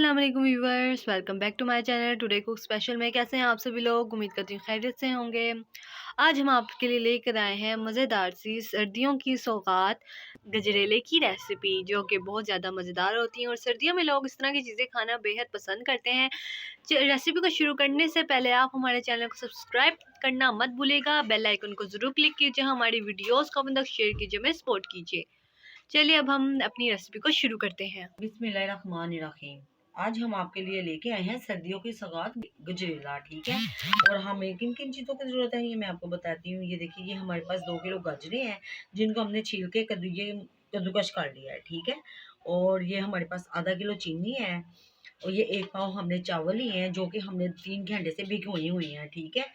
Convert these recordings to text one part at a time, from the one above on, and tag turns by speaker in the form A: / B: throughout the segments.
A: अस्सलाम वालेकुम viewers, welcome back to my channel. Today cook special में कैसे हैं आप सभी लोग। उम्मीद करती हूँ खैरियत से होंगे। आज हम आपके लिए लेकर आए हैं मज़ेदार सी सर्दियों की सौगात गजरेले की रेसिपी, जो कि बहुत ज़्यादा मज़ेदार होती हैं और सर्दियों में लोग इस तरह की चीज़ें खाना बेहद पसंद करते हैं। रेसिपी को शुरू करने से पहले आप हमारे चैनल को सब्सक्राइब करना मत भूलिएगा, बेल आइकन को ज़रूर क्लिक कीजिए, हमारी वीडियोज़ को अब तक शेयर कीजिए, हमें सपोर्ट कीजिए। चलिए अब हम अपनी रेसिपी को शुरू करते हैं।
B: बिस्मिल्लाहिर्रहमानिर्रहीम। आज हम आपके लिए लेके आए हैं सर्दियों की सौगात गजरेला। ठीक है, और हमें किन किन चीज़ों की ज़रूरत है ये मैं आपको बताती हूँ। ये देखिए, ये हमारे पास 2 किलो गाजरें हैं जिनको हमने छील के कद्दूकश कर लिया है। ठीक है, और ये हमारे पास आधा किलो चीनी है, और ये 1 पाव हमने चावल ही हैं जो कि हमने 3 घंटे से भिगोई हुई हैं। ठीक है,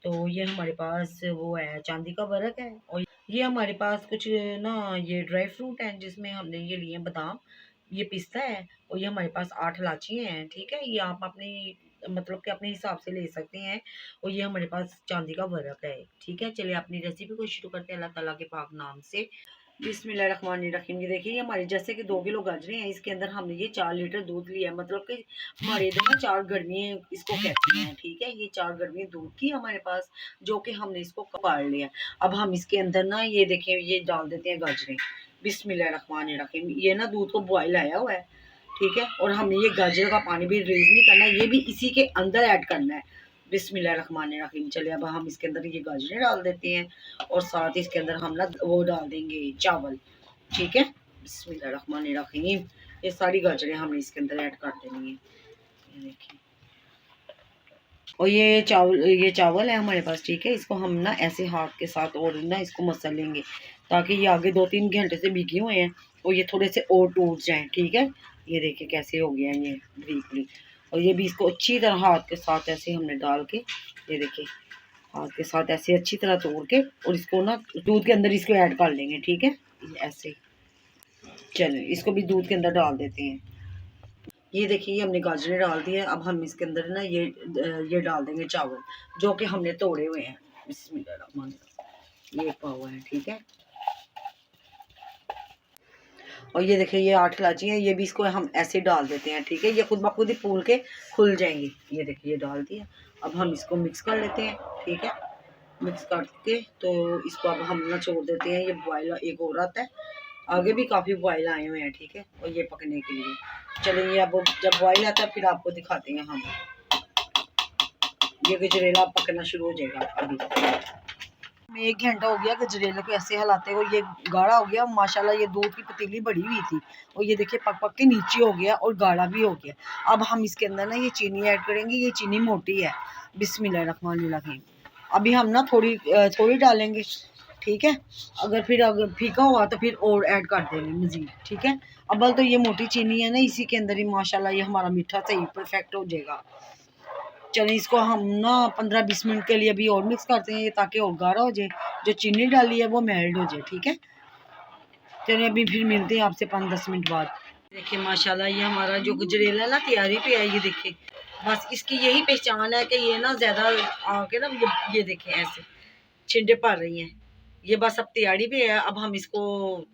B: तो ये हमारे पास वो है चांदी का वर्क है, और ये हमारे पास कुछ ना ये ड्राई फ्रूट हैं जिसमें हमने ये लिए बादाम, ये पिस्ता है, और ये हमारे पास 8 इलायची हैं। ठीक है, ये आप अपनी मतलब कि अपने हिसाब से ले सकते हैं, और ये हमारे पास चांदी का वर्क है। ठीक है, चलिए अपनी रेसिपी को शुरू करते हैं अल्लाह ताला के पाक नाम से। बिस्मिल्लाहिर्रहमानिर्रहीम। ये देखिए, हमारे जैसे कि 2 किलो गाजरें हैं, इसके अंदर हमने ये 4 लीटर दूध लिया है। मतलब कि हमारे इधर ना 4 गर्मियाँ इसको कहते हैं। ठीक है, ये 4 गर्मियाँ दूध की हमारे पास, जो कि हमने इसको काढ़ लिया। अब हम इसके अंदर ना ये देखें, ये डाल देते हैं गाजरें। बिस्मिल्लाहिर्रहमानिर्रहीम। ये ना दूध को बॉयल आया हुआ है। ठीक है, और हमने ये गाजर का पानी भी रिलीज नहीं करना, ये भी इसी के अंदर ऐड करना है। बिस्मिल्लाहिर्रहमानिर्रहीम। चलिए अब हम इसके अंदर ये गाजरें डाल देते हैं, और साथ ही इसके अंदर हम ना वो डाल देंगे चावल। ठीक है, बिस्मिल्लाहिर्रहमानिर्रहीम। ये सारी गाजरें हमने इसके अंदर ऐड कर देनी है। ये देखिए, और ये चावल है हमारे पास। ठीक है, इसको हम ना ऐसे हाथ के साथ और ना इसको मसल लेंगे, ताकि ये आगे 2-3 घंटे से भीगे हुए हैं और ये थोड़े से और टूट जाएं। ठीक है, ये देखिए कैसे हो गया ये ब्रीकली। और ये भी इसको अच्छी तरह हाथ के साथ ऐसे हमने डाल के, ये देखिए हाथ के साथ ऐसे अच्छी तरह तोड़ के, और इसको ना दूध के अंदर इसको ऐड कर लेंगे। ठीक है, ऐसे। चलो इसको भी दूध के अंदर डाल देते हैं। ये देखिए, ये हमने गाजरें डाल दी है। अब हम इसके अंदर ना ये डाल देंगे चावल जो कि हमने तोड़े हुए हैं। बिस्मिल्लाहिर्रहमानिर्रहीम। ये पाव है। ठीक है, और ये देखिए, ये 8 इलायची है, ये भी इसको हम ऐसे डाल देते हैं। ठीक है, ये खुद ब खुद ही फूल के खुल जाएंगी। ये देखिए, ये डाल दिया। अब हम इसको मिक्स कर लेते हैं। ठीक है, मिक्स करके तो इसको अब हम ना छोड़ देते हैं। ये बॉयल एक और आता है, आगे भी काफ़ी बॉयल आए हुए हैं। ठीक है, और ये पकने के लिए। चलिए अब जब बॉयल आता है फिर आपको दिखाते हैं हम। ये गजरेला पकना शुरू हो जाएगा अभी। 1 घंटा हो गया गजरेले को ऐसे हिलाते हुए, ये गाढ़ा हो गया माशाल्लाह। ये दूध की पतीली बड़ी हुई थी, और ये देखिए पक पक के नीचे हो गया और गाढ़ा भी हो गया। अब हम इसके अंदर ना ये चीनी ऐड करेंगे। ये चीनी मोटी है। बिस्मिल्लाहिर्रहमानिर्रहीम। अभी हम ना थोड़ी थोड़ी डालेंगे। ठीक है, अगर फीका हुआ तो फिर और ऐड कर देंगे मज़ीद। ठीक है, अब तो ये मोटी चीनी है ना, इसी के अंदर ही माशाल्लाह ये हमारा मीठा सही परफेक्ट हो जाएगा। चलिए इसको हम ना 15-20 मिनट के लिए अभी और मिक्स करते हैं, ताकि और गाढ़ा हो जाए। जो चीनी डाली है वो मेल्ट हो जाए। ठीक है, चलिए अभी फिर मिलते हैं आपसे 5-10 मिनट बाद। देखिए माशाल्लाह, ये हमारा जो गजरेला ना तैयारी पे है। ये देखिए, बस इसकी यही पहचान है कि ये ना ज़्यादा आके ना ये देखें ऐसे छिंडे पड़ रही हैं। ये बस अब तैयारी पे है। अब हम इसको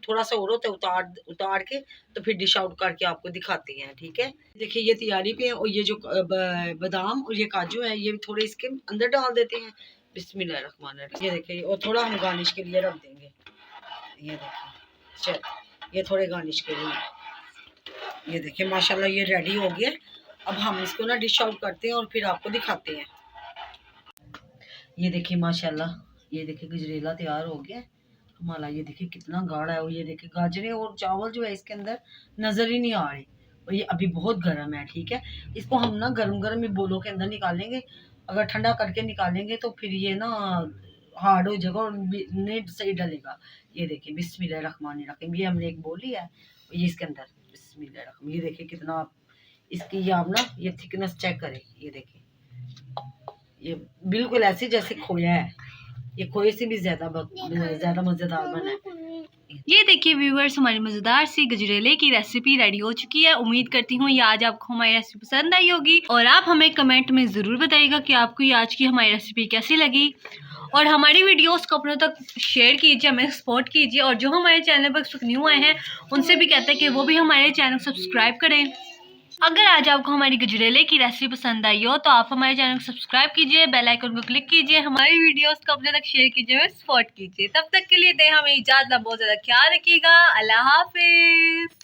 B: थोड़ा सा और होता है उतार के तो फिर डिश आउट करके आपको दिखाते हैं। ठीक है, देखिए ये तैयारी पे है, और ये जो बादाम और ये काजू है, ये भी थोड़े इसके अंदर डाल देते हैं। बिस्मिल्लाहिर्रहमानिर्रहीम। ये देखिए, और थोड़ा हम गार्निश के लिए रख देंगे। ये देखिए, चल ये थोड़े गार्निश के लिए। ये देखिए माशाल्लाह, ये रेडी हो गया। अब हम इसको ना डिश आउट करते हैं और फिर आपको दिखाते हैं। ये देखिए माशाल्लाह, ये देखिए गजरेला तैयार हो गया हमारा। ये देखिए कितना गाढ़ा है, और ये देखिए गाजरें और चावल जो है इसके अंदर नज़र ही नहीं आ रहे, और ये अभी बहुत गर्म है। ठीक है, इसको हम ना गरम गरम ही बोलों के अंदर निकालेंगे। अगर ठंडा करके निकालेंगे तो फिर ये ना हार्ड हो जाएगा और नहीं सही डलेगा। ये देखिए बिस्मिल्लाहिर्रहमानिर्रहीम। ये हमने एक बोल लिया है, और ये इसके अंदर बिस्मिल्लाहिर्रहमानिर्रहीम। ये देखिए कितना इसकी ये आप ना ये थिकनेस चेक करें। ये देखिए, ये बिल्कुल ऐसे जैसे खोया है। ये खोए से भी ज्यादा मजेदार बना है।
A: ये देखिए व्यूवर्स, हमारी मज़ेदार सी गजरेले की रेसिपी रेडी हो चुकी है। उम्मीद करती हूँ ये आज आपको हमारी रेसिपी पसंद आई होगी, और आप हमें कमेंट में ज़रूर बताइएगा कि आपको ये आज की हमारी रेसिपी कैसी लगी। और हमारी वीडियोस को अपनों तक शेयर कीजिए, हमें सपोर्ट कीजिए, और जो हमारे चैनल पर न्यू आए हैं उनसे भी कहते हैं कि वो भी हमारे चैनल को सब्सक्राइब करें। अगर आज आपको हमारी गजरेले की रेसिपी पसंद आई हो तो आप हमारे चैनल को सब्सक्राइब कीजिए, बेल आइकन को क्लिक कीजिए, हमारी वीडियोस को अपने तक शेयर कीजिए, सपोर्ट कीजिए। तब तक के लिए दें हमें इजाजत, बहुत ज्यादा ख्याल रखिएगा। अल्लाह हाफिज।